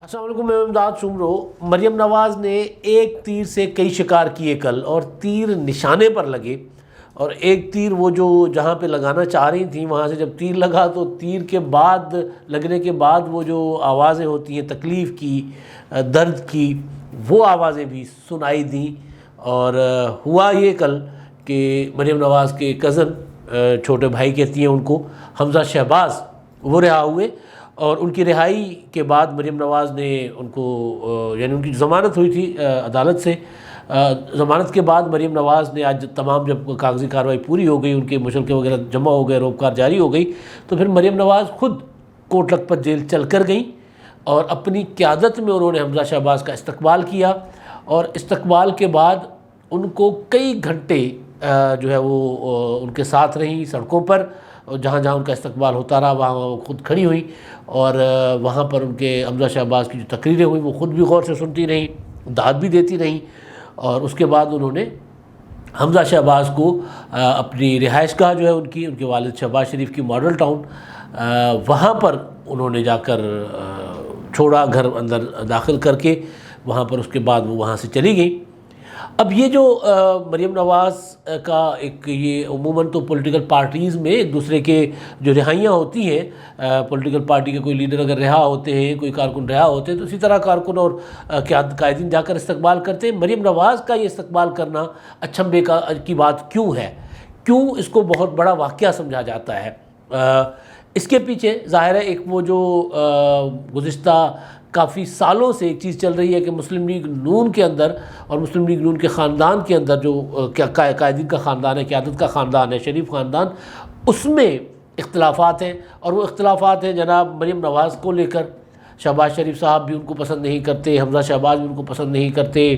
السلام علیکم، میں امداد سمرو۔ مریم نواز نے ایک تیر سے کئی شکار کیے کل، اور تیر نشانے پر لگے، اور ایک تیر وہ جو جہاں پہ لگانا چاہ رہی تھیں وہاں سے جب تیر لگا تو تیر کے بعد لگنے کے بعد وہ جو آوازیں ہوتی ہیں تکلیف کی، درد کی، وہ آوازیں بھی سنائی دیں۔ اور ہوا یہ کل کہ مریم نواز کے کزن، چھوٹے بھائی کہتی ہیں ان کو، حمزہ شہباز، وہ رہا ہوئے، اور ان کی رہائی کے بعد مریم نواز نے ان کو یعنی ان کی ضمانت ہوئی تھی عدالت سے، ضمانت کے بعد مریم نواز نے آج تمام جب کاغذی کارروائی پوری ہو گئی، ان کے مشرکے وغیرہ جمع ہو گئے، روکار جاری ہو گئی، تو پھر مریم نواز خود کوٹ لکھپت جیل چل کر گئیں، اور اپنی قیادت میں انہوں نے حمزہ شہباز کا استقبال کیا، اور استقبال کے بعد ان کو کئی گھنٹے جو ہے وہ ان کے ساتھ رہیں سڑکوں پر، جہاں جہاں ان کا استقبال ہوتا رہا وہاں وہ خود کھڑی ہوئی، اور وہاں پر ان کے حمزہ شہباز کی جو تقریریں ہوئیں وہ خود بھی غور سے سنتی رہیں، داد بھی دیتی رہیں، اور اس کے بعد انہوں نے حمزہ شہباز کو اپنی رہائش گاہ جو ہے ان کے والد شہباز شریف کی ماڈل ٹاؤن، وہاں پر انہوں نے جا کر چھوڑا، گھر اندر داخل کر کے، وہاں پر اس کے بعد وہ وہاں سے چلی گئی۔ اب یہ جو مریم نواز کا ایک یہ عموماً تو پولیٹیکل پارٹیز میں ایک دوسرے کے جو رہائیاں ہوتی ہیں، پولیٹیکل پارٹی کے کوئی لیڈر اگر رہا ہوتے ہیں، کوئی کارکن رہا ہوتے ہیں، تو اسی طرح کارکن اور قائدین جا کر استقبال کرتے ہیں۔ مریم نواز کا یہ استقبال کرنا اچنبھے کی بات کیوں ہے؟ کیوں اس کو بہت بڑا واقعہ سمجھا جاتا ہے؟ اس کے پیچھے ظاہر ہے ایک وہ جو گزشتہ کافی سالوں سے ایک چیز چل رہی ہے کہ مسلم لیگ نون کے اندر اور مسلم لیگ نون کے خاندان کے اندر جو قائدین کا خاندان ہے، قیادت کا خاندان ہے، شریف خاندان، اس میں اختلافات ہیں، اور وہ اختلافات ہیں جناب مریم نواز کو لے کر۔ شہباز شریف صاحب بھی ان کو پسند نہیں کرتے، حمزہ شہباز بھی ان کو پسند نہیں کرتے،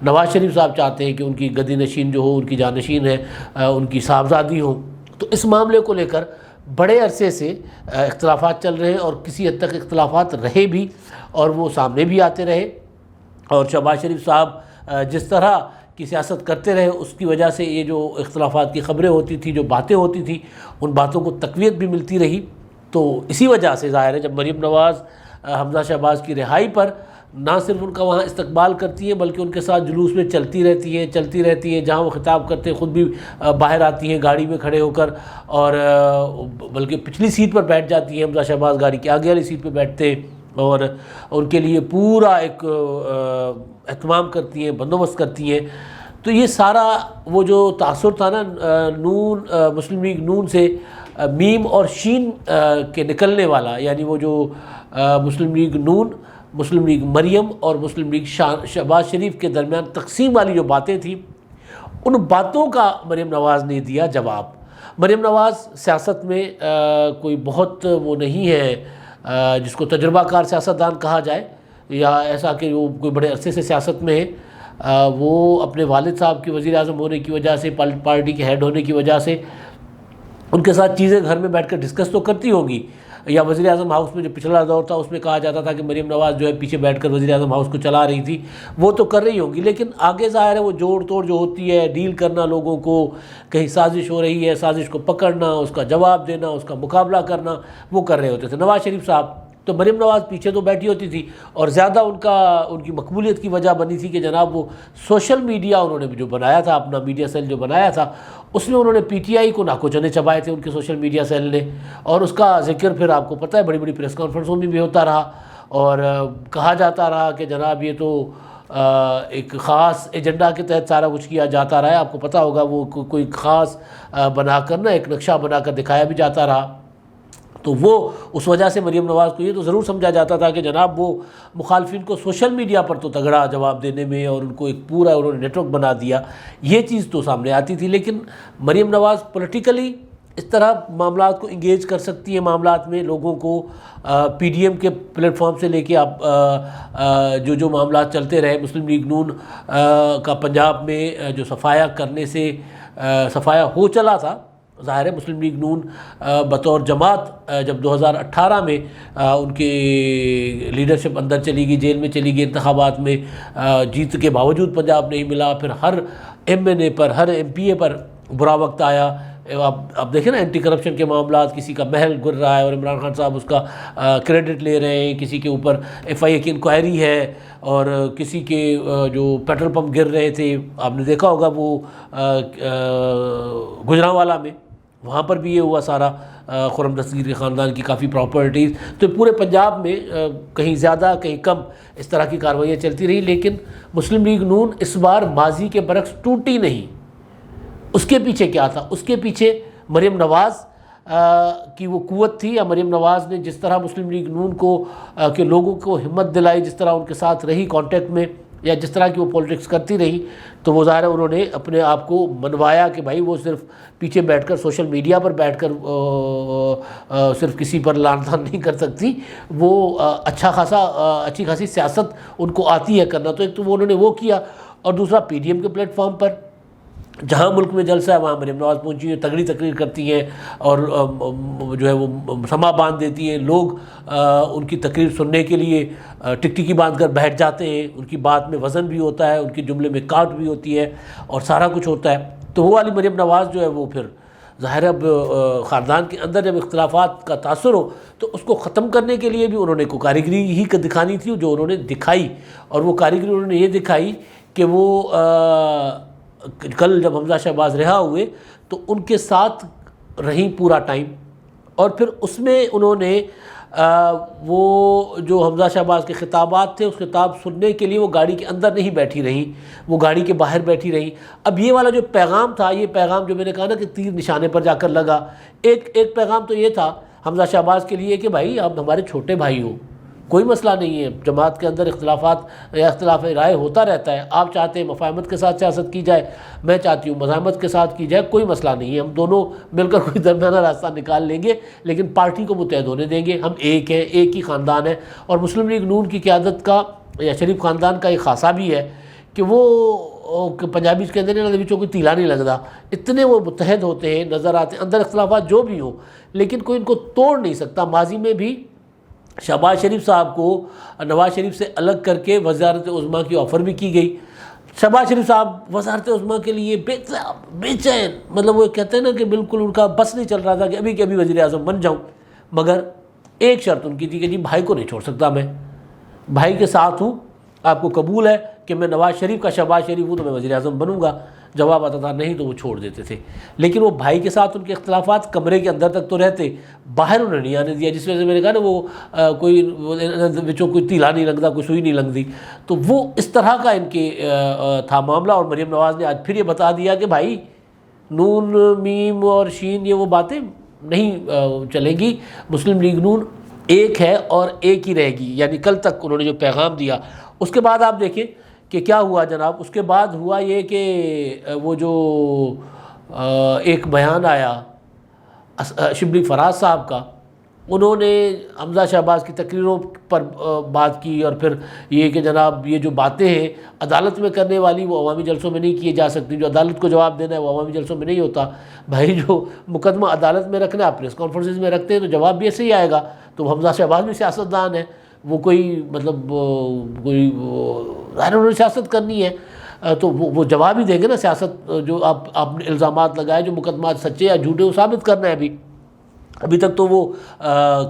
نواز شریف صاحب چاہتے ہیں کہ ان کی گدی نشین جو ہو، ان کی جانشین ہے، ان کی صاحبزادی ہو۔ تو اس معاملے کو لے کر بڑے عرصے سے اختلافات چل رہے ہیں، اور کسی حد تک اختلافات رہے بھی، اور وہ سامنے بھی آتے رہے، اور شہباز شریف صاحب جس طرح کی سیاست کرتے رہے اس کی وجہ سے یہ جو اختلافات کی خبریں ہوتی تھیں، جو باتیں ہوتی تھیں، ان باتوں کو تقویت بھی ملتی رہی۔ تو اسی وجہ سے ظاہر ہے جب مریم نواز حمزہ شہباز کی رہائی پر نہ صرف ان کا وہاں استقبال کرتی ہیں بلکہ ان کے ساتھ جلوس میں چلتی رہتی ہیں، جہاں وہ خطاب کرتے ہیں خود بھی باہر آتی ہیں گاڑی میں کھڑے ہو کر، اور بلکہ پچھلی سیٹ پر بیٹھ جاتی ہیں، حمزہ شہباز گاڑی کی آگے والی سیٹ پہ بیٹھتے ہیں، اور ان کے لیے پورا ایک اہتمام کرتی ہیں، بندوبست کرتی ہیں۔ تو یہ سارا وہ جو تاثر تھا نا مسلم لیگ نون سے میم اور شین کے نکلنے والا، یعنی وہ جو مسلم لیگ نون، مسلم لیگ مریم اور مسلم لیگ شہباز شریف کے درمیان تقسیم والی جو باتیں تھیں، ان باتوں کا مریم نواز نے دیا جواب۔ مریم نواز سیاست میں کوئی بہت وہ نہیں ہے جس کو تجربہ کار سیاستدان کہا جائے، یا ایسا کہ وہ کوئی بڑے عرصے سے سیاست میں ہے۔ وہ اپنے والد صاحب کے وزیر اعظم ہونے کی وجہ سے، پارٹی کے ہیڈ ہونے کی وجہ سے ان کے ساتھ چیزیں گھر میں بیٹھ کر ڈسکس تو کرتی ہوگی، یا وزیر اعظم ہاؤس میں جو پچھلا دور تھا اس میں کہا جاتا تھا کہ مریم نواز جو ہے پیچھے بیٹھ کر وزیر اعظم ہاؤس کو چلا رہی تھی، وہ تو کر رہی ہوں گی، لیکن آگے ظاہر ہے وہ جوڑ توڑ جو ہوتی ہے، ڈیل کرنا لوگوں کو، کہیں سازش ہو رہی ہے، سازش کو پکڑنا، اس کا جواب دینا، اس کا مقابلہ کرنا، وہ کر رہے ہوتے تھے نواز شریف صاحب۔ تو مریم نواز پیچھے تو بیٹھی ہوتی تھی، اور زیادہ ان کی مقبولیت کی وجہ بنی تھی کہ جناب وہ سوشل میڈیا انہوں نے جو بنایا تھا، اپنا میڈیا سیل جو بنایا تھا، اس میں انہوں نے پی ٹی آئی کو ناکو چنے چبائے تھے ان کے سوشل میڈیا سیل نے، اور اس کا ذکر پھر آپ کو پتہ ہے بڑی بڑی پریس کانفرنسوں میں بھی ہوتا رہا، اور کہا جاتا رہا کہ جناب یہ تو ایک خاص ایجنڈا کے تحت سارا کچھ کیا جاتا رہا ہے۔ آپ کو پتہ ہوگا وہ کوئی خاص بنا کر نا ایک نقشہ بنا کر دکھایا بھی جاتا رہا۔ تو وہ اس وجہ سے مریم نواز کو یہ تو ضرور سمجھا جاتا تھا کہ جناب وہ مخالفین کو سوشل میڈیا پر تو تگڑا جواب دینے میں، اور ان کو ایک پورا انہوں نے نیٹ ورک بنا دیا، یہ چیز تو سامنے آتی تھی۔ لیکن مریم نواز پولیٹیکلی اس طرح معاملات کو انگیج کر سکتی ہیں، معاملات میں لوگوں کو پی ڈی ایم کے پلیٹ فارم سے لے کے آپ جو معاملات چلتے رہے، مسلم لیگ نون کا پنجاب میں جو صفایا کرنے سے صفایا ہو چلا تھا، ظاہر ہے مسلم لیگ نون بطور جماعت جب 2018 میں ان کی لیڈرشپ اندر چلی گئی، جیل میں چلی گئی، انتخابات میں جیت کے باوجود پنجاب نہیں ملا، پھر ہر ایم این اے پر، ہر ایم پی اے پر برا وقت آیا، آپ دیکھیں نا اینٹی کرپشن کے معاملات، کسی کا محل گر رہا ہے اور عمران خان صاحب اس کا کریڈٹ لے رہے ہیں، کسی کے اوپر FIA کی انکوائری ہے، اور کسی کے جو پیٹرول پمپ گر رہے تھے، آپ نے دیکھا ہوگا وہ گجرانوالا میں، وہاں پر بھی یہ ہوا سارا، خرم دستگیر کے خاندان کی کافی پراپرٹیز. تو پورے پنجاب میں کہیں زیادہ کہیں کم اس طرح کی کارروائیاں چلتی رہی، لیکن مسلم لیگ نون اس بار ماضی کے برعکس ٹوٹی نہیں. اس کے پیچھے کیا تھا؟ اس کے پیچھے مریم نواز کی وہ قوت تھی، یا مریم نواز نے جس طرح مسلم لیگ نون کو کے لوگوں کو ہمت دلائی، جس طرح ان کے ساتھ رہی کانٹیکٹ میں، یا جس طرح کی وہ پولیٹکس کرتی رہی، تو وہ ظاہر ہے انہوں نے اپنے آپ کو منوایا کہ بھائی وہ صرف پیچھے بیٹھ کر سوشل میڈیا پر بیٹھ کر صرف کسی پر لعن طعن نہیں کر سکتی، وہ اچھی خاصی سیاست ان کو آتی ہے کرنا. تو ایک تو وہ انہوں نے وہ کیا، اور دوسرا PDM کے پلیٹ فارم پر جہاں ملک میں جلسہ ہے وہاں مریم نواز پہنچی ہے، تگڑی تقریر کرتی ہیں، اور جو ہے وہ سما باندھ دیتی ہیں. لوگ ان کی تقریر سننے کے لیے ٹکٹکی باندھ کر بیٹھ جاتے ہیں. ان کی بات میں وزن بھی ہوتا ہے، ان کے جملے میں کاٹ بھی ہوتی ہے، اور سارا کچھ ہوتا ہے. تو وہ والی مریم نواز جو ہے وہ پھر ظاہر اب خاندان کے اندر جب اختلافات کا تاثر ہو تو اس کو ختم کرنے کے لیے بھی انہوں نے کوئی کاریگری ہی دکھانی تھی، جو انہوں نے دکھائی. اور وہ کاریگری انہوں نے یہ دکھائی کہ وہ کل جب حمزہ شہباز رہا ہوئے تو ان کے ساتھ رہیں پورا ٹائم، اور پھر اس میں انہوں نے وہ جو حمزہ شہباز کے خطابات تھے اس خطاب سننے کے لیے وہ گاڑی کے اندر نہیں بیٹھی رہیں، وہ گاڑی کے باہر بیٹھی رہیں. اب یہ والا جو پیغام تھا، یہ پیغام جو میں نے کہا نا کہ تیر نشانے پر جا کر لگا، ایک پیغام تو یہ تھا حمزہ شہباز کے لیے کہ بھائی آپ ہمارے چھوٹے بھائی ہو، کوئی مسئلہ نہیں ہے، جماعت کے اندر اختلافات یا اختلاف رائے ہوتا رہتا ہے، آپ چاہتے ہیں مفاہمت کے ساتھ سیاست کی جائے، میں چاہتی ہوں مزاحمت کے ساتھ کی جائے، کوئی مسئلہ نہیں ہے، ہم دونوں مل کر کوئی درمیانہ راستہ نکال لیں گے، لیکن پارٹی کو متحد ہونے دیں گے. ہم ایک ہیں، ایک ہی خاندان ہے. اور مسلم لیگ نون کی قیادت کا یا شریف خاندان کا ایک خاصہ بھی ہے کہ وہ پنجابی کے اندر انہوں نے کوئی تیلا نہیں لگتا، اتنے وہ متحد ہوتے ہیں، نظر آتے ہیں، اندر اختلافات جو بھی ہوں لیکن کوئی ان کو توڑ نہیں سکتا. ماضی میں بھی شہباز شریف صاحب کو نواز شریف سے الگ کر کے وزارت عظمیٰ کی آفر بھی کی گئی. شہباز شریف صاحب وزارت عظمیٰ کے لیے بے چین، مطلب وہ کہتے ہیں نا کہ بالکل ان کا بس نہیں چل رہا تھا کہ ابھی کہ ابھی وزیر اعظم بن جاؤں. مگر ایک شرط ان کی تھی کہ جی بھائی کو نہیں چھوڑ سکتا، میں بھائی کے ساتھ ہوں، آپ کو قبول ہے کہ میں نواز شریف کا شہباز شریف ہوں تو میں وزیر اعظم بنوں گا. جواب آتا تھا نہیں تو وہ چھوڑ دیتے تھے. لیکن وہ بھائی کے ساتھ ان کے اختلافات کمرے کے اندر تک تو رہتے، باہر انہوں نے نہیں آنے دیا، جس وجہ سے میں نے کہا نا وہ کوئی بچوں کوئی تیلا نہیں لگتا، کوئی سوئی نہیں لگتی. تو وہ اس طرح کا ان کے تھا معاملہ. اور مریم نواز نے آج پھر یہ بتا دیا کہ بھائی نون میم اور شین یہ وہ باتیں نہیں چلیں گی، مسلم لیگ نون ایک ہے اور ایک ہی رہے گی. یعنی کل تک انہوں نے جو پیغام دیا. اس کے بعد آپ دیکھیں کہ کیا ہوا جناب. اس کے بعد ہوا یہ کہ وہ جو ایک بیان آیا شبلی فراز صاحب کا، انہوں نے حمزہ شہباز کی تقریروں پر بات کی، اور پھر یہ کہ جناب یہ جو باتیں ہیں عدالت میں کرنے والی وہ عوامی جلسوں میں نہیں کیے جا سکتی، جو عدالت کو جواب دینا ہے وہ عوامی جلسوں میں نہیں ہوتا. بھائی جو مقدمہ عدالت میں رکھنا ہے آپ پریس کانفرنسز میں رکھتے ہیں تو جواب بھی ایسے ہی آئے گا. تو حمزہ شہباز بھی سیاستدان ہے، وہ کوئی مطلب کوئی ظاہر انہوں نے سیاست کرنی ہے تو وہ جواب ہی دیں گے نا. سیاست جو آپ نے الزامات لگائے، جو مقدمات سچے یا جھوٹے، وہ ثابت کرنا ہے. ابھی تک تو وہ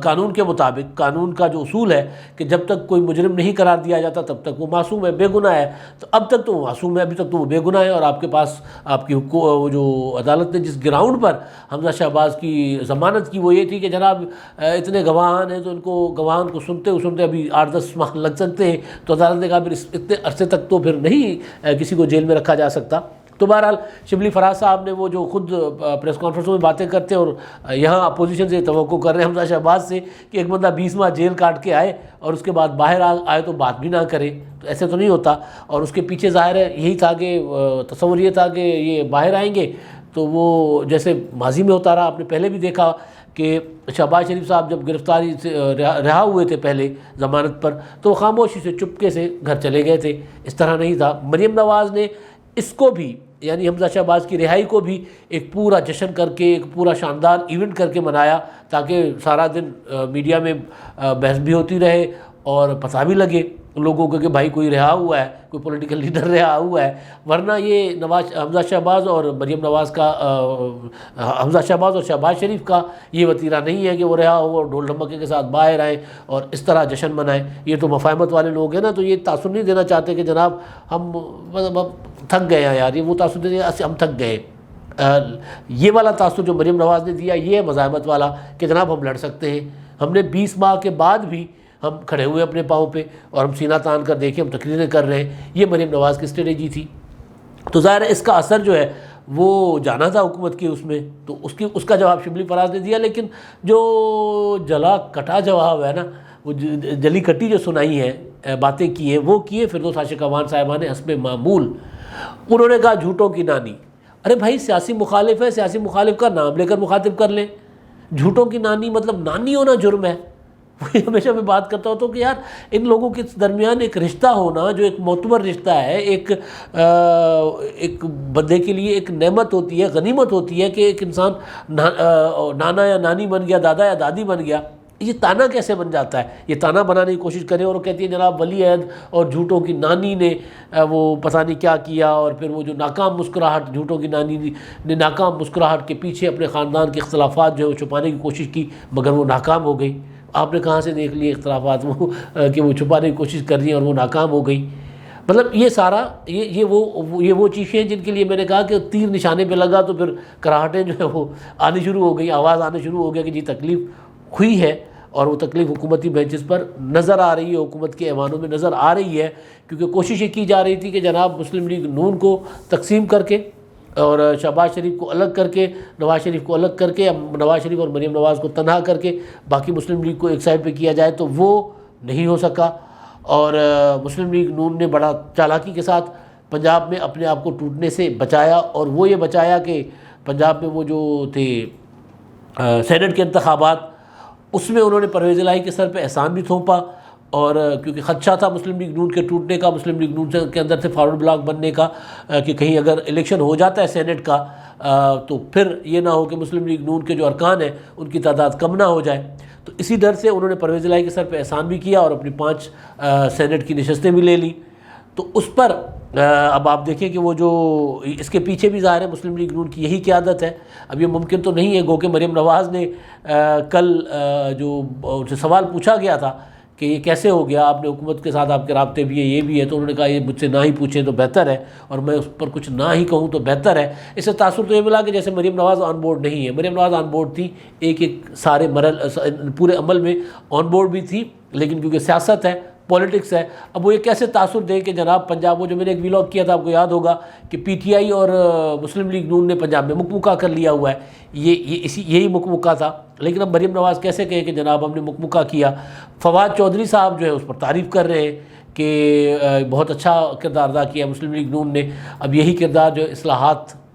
قانون کے مطابق، قانون کا جو اصول ہے کہ جب تک کوئی مجرم نہیں قرار دیا جاتا تب تک وہ معصوم ہے، بے گناہ ہے. تو اب تک تو وہ معصوم ہے، ابھی تک تو وہ بے گناہ ہے. اور آپ کے پاس آپ کی وہ جو عدالت نے جس گراؤنڈ پر حمزہ شہباز کی ضمانت کی وہ یہ تھی کہ جناب اتنے گواہان ہیں تو ان کو گواہان کو سنتے ابھی 8-10 ماہ لگ سکتے ہیں. تو عدالت نے کہا پھر اتنے عرصے تک تو پھر نہیں کسی کو جیل میں رکھا جا سکتا. تو بہرحال شبلی فراز صاحب نے وہ جو خود پریس کانفرنسوں میں باتیں کرتے اور یہاں اپوزیشن سے توقع کر رہے ہیں حمزہ شہباز سے کہ ایک بندہ 20 ماہ جیل کاٹ کے آئے اور اس کے بعد باہر آئے تو بات بھی نہ کرے، تو ایسے تو نہیں ہوتا. اور اس کے پیچھے ظاہر ہے یہی تھا کہ تصور یہ تھا کہ یہ باہر آئیں گے تو وہ جیسے ماضی میں ہوتا رہا. آپ نے پہلے بھی دیکھا کہ شہباز شریف صاحب جب گرفتاری سے رہا ہوئے تھے پہلے ضمانت پر تو وہ خاموشی سے چپکے سے گھر چلے گئے تھے. اس طرح نہیں تھا. مریم نواز نے اس کو بھی یعنی حمزہ شہباز کی رہائی کو بھی ایک پورا جشن کر کے، ایک پورا شاندار ایونٹ کر کے منایا تاکہ سارا دن میڈیا میں بحث بھی ہوتی رہے اور پتہ بھی لگے لوگوں کو کہ بھائی کوئی رہا ہوا ہے، کوئی پولیٹیکل لیڈر رہا ہوا ہے، ورنہ یہ حمزہ شہباز اور مریم نواز کا حمزہ شہباز اور شہباز شریف کا یہ وتیرہ نہیں ہے کہ وہ رہا ہو اور ڈھول ڈھمکے کے ساتھ باہر آئیں اور اس طرح جشن منائیں۔ یہ تو مفاہمت والے لوگ ہیں نا، تو یہ تاثر نہیں دینا چاہتے کہ جناب ہم مطلب تھک گئے ہیں یار، یہ وہ تاثر دے ہم تھک گئے۔ یہ والا تاثر جو مریم نواز نے دیا یہ ہے مزاحمت والا کہ جناب ہم لڑ سکتے ہیں، ہم نے 20 ماہ کے بعد بھی ہم کھڑے ہوئے اپنے پاؤں پہ اور ہم سینہ تان کر دیکھیں ہم تقریریں کر رہے ہیں۔ یہ مریم نواز کی اسٹریٹجی تھی۔ تو ظاہر ہے اس کا اثر جو ہے وہ جانا تھا حکومت کی اس میں، تو اس کا جواب شبلی فراز نے دیا، لیکن جو جلا کٹا جواب ہے نا، وہ جلی کٹی جو سنائی ہے باتیں کی ہیں وہ کیے فردوس عاشق اعوان صاحبہ نے حسب معمول۔ انہوں نے کہا جھوٹوں کی نانی۔ ارے بھائی سیاسی مخالف ہے، سیاسی مخالف کا نام لے کر مخاطب کر لیں۔ جھوٹوں کی نانی مطلب نانی ہونا جرم ہے؟ ہمیشہ میں بات کرتا ہوں تو کہ یار ان لوگوں کے درمیان ایک رشتہ ہونا جو ایک معتبر رشتہ ہے، ایک بندے کے لیے ایک نعمت ہوتی ہے، غنیمت ہوتی ہے کہ ایک انسان نانا یا نانی بن گیا، دادا یا دادی بن گیا، یہ تانا کیسے بن جاتا ہے؟ یہ تانا بنانے کی کوشش کریں اور وہ کہتی ہے جناب ولی عہد اور جھوٹوں کی نانی نے وہ پتہ نہیں کیا کیا، اور پھر وہ جو ناکام مسکراہٹ، جھوٹوں کی نانی نے ناکام مسکراہٹ کے پیچھے اپنے خاندان کے اختلافات جو ہے وہ چھپانے کی کوشش کی مگر وہ ناکام ہو گئی۔ آپ نے کہاں سے دیکھ لیے اختلافات وہ کہ وہ چھپانے کی کوشش کر رہی ہیں اور وہ ناکام ہو گئی؟ مطلب یہ سارا یہ وہ چیزیں ہیں جن کے لیے میں نے کہا کہ تیر نشانے پہ لگا تو پھر کراہٹیں جو ہے وہ آنی شروع ہو گئی، آواز آنا شروع ہو گیا کہ جی تکلیف ہوئی ہے، اور وہ تکلیف حکومتی بینچز پر نظر آ رہی ہے، حکومت کے ایوانوں میں نظر آ رہی ہے، کیونکہ کوشش یہ کی جا رہی تھی کہ جناب مسلم لیگ نون کو تقسیم کر کے اور شہباز شریف کو الگ کر کے، نواز شریف کو الگ کر کے، نواز شریف اور مریم نواز کو تنہا کر کے باقی مسلم لیگ کو ایک سائڈ پہ کیا جائے، تو وہ نہیں ہو سکا، اور مسلم لیگ نون نے بڑا چالاکی کے ساتھ پنجاب میں اپنے آپ کو ٹوٹنے سے بچایا، اور وہ یہ بچایا کہ پنجاب میں وہ جو تھے سینٹ کے انتخابات، اس میں انہوں نے پرویز الہی کے سر پہ احسان بھی تھوپا، اور کیونکہ خدشہ تھا مسلم لیگ نون کے ٹوٹنے کا، مسلم لیگ نون کے اندر سے فارورڈ بلاک بننے کا، کہ کہیں اگر الیکشن ہو جاتا ہے سینٹ کا تو پھر یہ نہ ہو کہ مسلم لیگ نون کے جو ارکان ہیں ان کی تعداد کم نہ ہو جائے، تو اسی ڈر سے انہوں نے پرویز الہی کے سر پہ احسان بھی کیا اور اپنی 5 سینٹ کی نشستیں بھی لے لی۔ تو اس پر اب آپ دیکھیں کہ وہ جو اس کے پیچھے بھی ظاہر ہے مسلم لیگ نون کی یہی قیادت ہے۔ اب یہ ممکن تو نہیں ہے، گو کہ مریم نواز نے کل جو ان سے سوال پوچھا گیا تھا کہ یہ کیسے ہو گیا، آپ نے حکومت کے ساتھ آپ کے رابطے بھی ہیں، یہ بھی ہے، تو انہوں نے کہا یہ مجھ سے نہ ہی پوچھیں تو بہتر ہے، اور میں اس پر کچھ نہ ہی کہوں تو بہتر ہے۔ اس سے تاثر تو یہ ملا کہ جیسے مریم نواز آن بورڈ نہیں ہے۔ مریم نواز آن بورڈ تھی، ایک سارے پورے عمل میں آن بورڈ بھی تھی، لیکن کیونکہ سیاست ہے، پولیٹکس ہے، اب وہ یہ کیسے تاثر دیں کہ جناب پنجاب، وہ جو میں نے ایک ویلاگ کیا تھا آپ کو یاد ہوگا کہ پی ٹی آئی اور مسلم لیگ نون نے پنجاب میں مکمکا کر لیا ہوا ہے، یہی مکمکا تھا، لیکن اب مریم نواز کیسے کہے کہ جناب ہم نے مکمکا کیا۔ فواد چودھری صاحب جو ہے اس پر تعریف کر رہے ہیں کہ بہت اچھا کردار ادا کیا مسلم لیگ نون نے، اب یہی کردار جو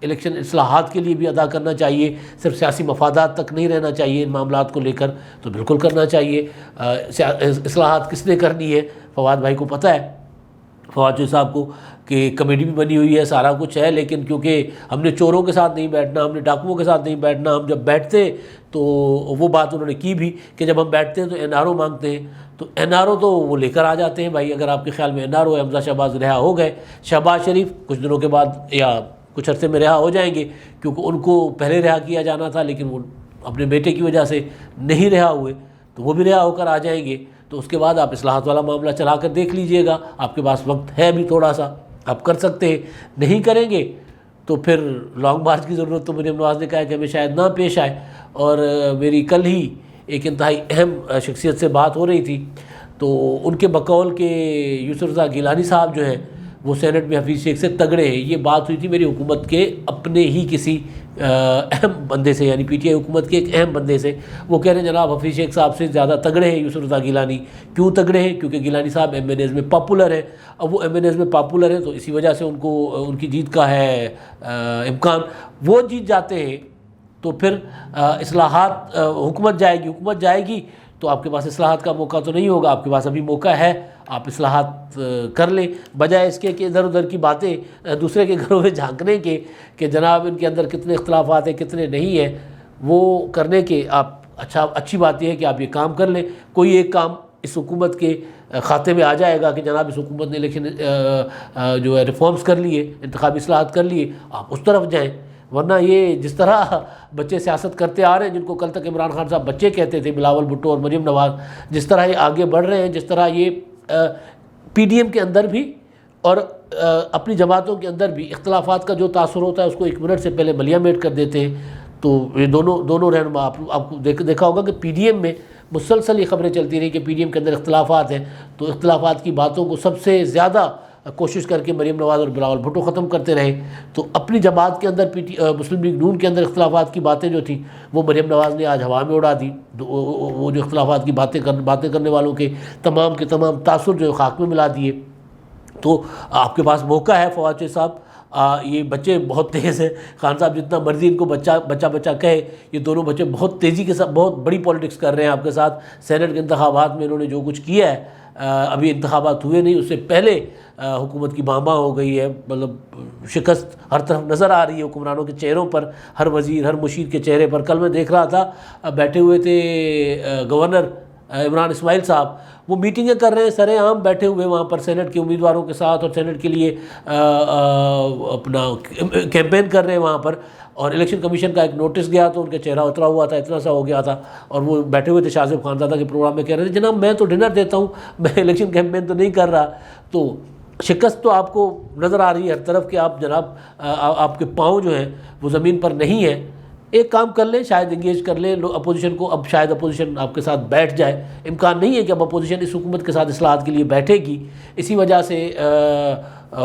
الیکشن اصلاحات کے لیے بھی ادا کرنا چاہیے، صرف سیاسی مفادات تک نہیں رہنا چاہیے ان معاملات کو لے کر، تو بالکل کرنا چاہیے۔ اصلاحات کس نے کرنی ہے فواد بھائی کو پتہ ہے، فواد چودھری صاحب کو، کہ کمیٹی بھی بنی ہوئی ہے، سارا کچھ ہے، لیکن کیونکہ ہم نے چوروں کے ساتھ نہیں بیٹھنا، ہم نے ڈاکوؤں کے ساتھ نہیں بیٹھنا، ہم جب بیٹھتے تو وہ بات انہوں نے کی بھی کہ جب ہم بیٹھتے ہیں تو این آر او مانگتے ہیں، تو این آر او تو وہ لے کر آ جاتے ہیں بھائی، اگر آپ کے خیال میں این آر او ہے، حمزہ شہباز رہا ہو گئے، شہباز شریف کچھ دنوں کے بعد یا کچھ عرصے میں رہا ہو جائیں گے، کیونکہ ان کو پہلے رہا کیا جانا تھا، لیکن وہ اپنے بیٹے کی وجہ سے نہیں رہا ہوئے، تو وہ بھی رہا ہو کر آ جائیں گے، تو اس کے بعد آپ اصلاحات والا معاملہ چلا کر دیکھ لیجئے گا، آپ کے پاس وقت ہے بھی تھوڑا سا، آپ کر سکتے ہیں، نہیں کریں گے تو پھر لانگ مارچ کی ضرورت تو مریم نواز نے کہا کہ ہمیں شاید نہ پیش آئے۔ اور میری کل ہی ایک انتہائی اہم شخصیت سے بات ہو رہی تھی، تو ان کے بقول کے یوسف رضا گیلانی صاحب جو ہیں وہ سینٹ میں حفیظ شیخ سے تگڑے ہیں، یہ بات ہوئی تھی میری حکومت کے اپنے ہی کسی اہم بندے سے، یعنی پی ٹی آئی حکومت کے ایک اہم بندے سے، وہ کہہ رہے ہیں جناب حفیظ شیخ صاحب سے زیادہ تگڑے ہیں یوسف رضا گیلانی۔ کیوں تگڑے ہیں؟ کیونکہ گیلانی صاحب ایم این ایز میں پاپولر ہیں، اب وہ ایم این ایز میں پاپولر ہیں تو اسی وجہ سے ان کی جیت کا ہے امکان، وہ جیت جاتے ہیں تو پھر اصلاحات، حکومت جائے گی تو آپ کے پاس اصلاحات کا موقع تو نہیں ہوگا، آپ کے پاس ابھی موقع ہے، آپ اصلاحات کر لیں، بجائے اس کے کہ ادھر ادھر کی باتیں دوسرے کے گھروں میں جھانکنے کے کہ جناب ان کے اندر کتنے اختلافات ہیں کتنے نہیں ہیں، وہ کرنے کے آپ اچھی بات یہ ہے کہ آپ یہ کام کر لیں، کوئی ایک کام اس حکومت کے خاتے میں آ جائے گا کہ جناب اس حکومت نے الیکشن جو ہے ریفارمز کر لیے، انتخابی اصلاحات کر لیے، آپ اس طرف جائیں. ورنہ یہ جس طرح بچے سیاست کرتے آ رہے ہیں، جن کو کل تک عمران خان صاحب بچے کہتے تھے، بلاول بھٹو اور مریم نواز، جس طرح یہ آگے بڑھ رہے ہیں، جس طرح یہ پی ڈی ایم کے اندر بھی اور اپنی جماعتوں کے اندر بھی اختلافات کا جو تاثر ہوتا ہے اس کو 1 منٹ سے پہلے ملیا میٹ کر دیتے ہیں. تو یہ دونوں رہنما آپ کو دیکھا ہوگا کہ پی ڈی ایم میں مسلسل یہ خبریں چلتی رہی کہ پی ڈی ایم کے اندر اختلافات ہیں، تو اختلافات کی باتوں کو سب سے زیادہ کوشش کر کے مریم نواز اور بلاول بھٹو ختم کرتے رہے. تو اپنی جماعت کے اندر مسلم لیگ نون کے اندر اختلافات کی باتیں جو تھیں وہ مریم نواز نے آج ہوا میں اڑا دی. وہ جو اختلافات کی باتیں کرنے والوں کے تمام تاثر جو خاک میں ملا دیے. تو آپ کے پاس موقع ہے فواد چودھری صاحب. یہ بچے بہت تیز ہیں، خان صاحب جتنا مرضی ان کو بچہ کہے، یہ دونوں بچے بہت تیزی کے ساتھ بہت بڑی پالیٹکس کر رہے ہیں آپ کے ساتھ. سینٹ کے انتخابات میں انہوں نے جو کچھ کیا ہے، ابھی انتخابات ہوئے نہیں، اس سے پہلے حکومت کی ماما ہو گئی ہے. مطلب شکست ہر طرف نظر آ رہی ہے حکمرانوں کے چہروں پر، ہر وزیر ہر مشیر کے چہرے پر. کل میں دیکھ رہا تھا، بیٹھے ہوئے تھے گورنر عمران اسماعیل صاحب، وہ میٹنگیں کر رہے ہیں سر عام بیٹھے ہوئے وہاں پر سینٹ کے امیدواروں کے ساتھ، اور سینٹ کے لیے اپنا کیمپین کر رہے ہیں وہاں پر. اور الیکشن کمیشن کا ایک نوٹس گیا تو ان کا چہرہ اترا ہوا تھا، اتنا سا ہو گیا تھا، اور وہ بیٹھے ہوئے تھے شاہزیب خانزادہ کے پروگرام میں، کہہ رہے تھے جناب میں تو ڈنر دیتا ہوں، میں الیکشن کیمپین تو نہیں کر رہا. تو شکست تو آپ کو نظر آ رہی ہے ہر طرف کہ آپ جناب آپ کے پاؤں جو ہیں وہ زمین پر نہیں ہیں. ایک کام کر لیں، شاید انگیج کر لیں اپوزیشن کو. اب شاید اپوزیشن آپ کے ساتھ بیٹھ جائے، امکان نہیں ہے کہ اب اپوزیشن اس حکومت کے ساتھ اصلاحات کے لیے بیٹھے گی، اسی وجہ سے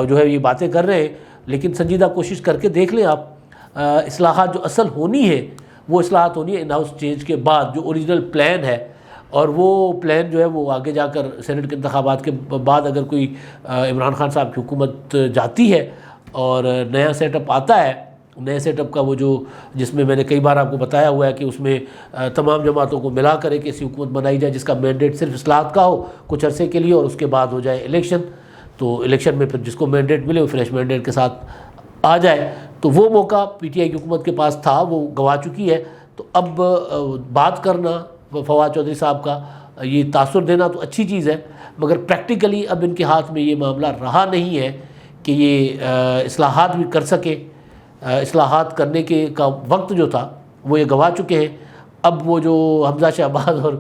جو ہے یہ باتیں کر رہے ہیں. لیکن سنجیدہ کوشش کر کے دیکھ لیں آپ، اصلاحات جو اصل ہونی ہے وہ اصلاحات ہونی ہے ان ہاؤس چینج کے بعد، جو اوریجنل پلان ہے. اور وہ پلان جو ہے وہ آگے جا کر سینٹ کے انتخابات کے بعد اگر کوئی عمران خان صاحب کی حکومت جاتی ہے اور نیا سیٹ اپ آتا ہے، نئے سیٹ اپ کا وہ جس میں میں نے کئی بار آپ کو بتایا ہوا ہے کہ اس میں تمام جماعتوں کو ملا کر ایک ایسی حکومت بنائی جائے جس کا مینڈیٹ صرف اصلاحات کا ہو کچھ عرصے کے لیے، اور اس کے بعد ہو جائے الیکشن. تو الیکشن میں پھر جس کو مینڈیٹ ملے وہ فریش مینڈیٹ کے ساتھ آ جائے. تو وہ موقع پی ٹی آئی کی حکومت کے پاس تھا، وہ گوا چکی ہے. تو اب بات کرنا فواد چودھری صاحب کا، یہ تاثر دینا تو اچھی چیز ہے، مگر پریکٹیکلی اب ان کے ہاتھ میں یہ معاملہ رہا نہیں ہے کہ یہ اصلاحات بھی کر سکے. اصلاحات کرنے کا وقت جو تھا وہ یہ گوا چکے ہیں. اب وہ جو حمزہ شہباز اور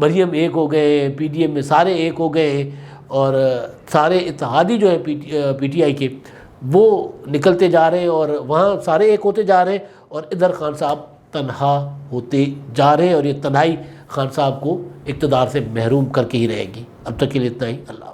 مریم ایک ہو گئے ہیں، پی ڈی ایم میں سارے ایک ہو گئے ہیں، اور سارے اتحادی جو ہیں پی ٹی آئی کے وہ نکلتے جا رہے ہیں، اور وہاں سارے ایک ہوتے جا رہے ہیں، اور ادھر خان صاحب تنہا ہوتے جا رہے ہیں. اور یہ تنہائی خان صاحب کو اقتدار سے محروم کر کے ہی رہے گی. اب تک کے لیے اتنا ہی. اللہ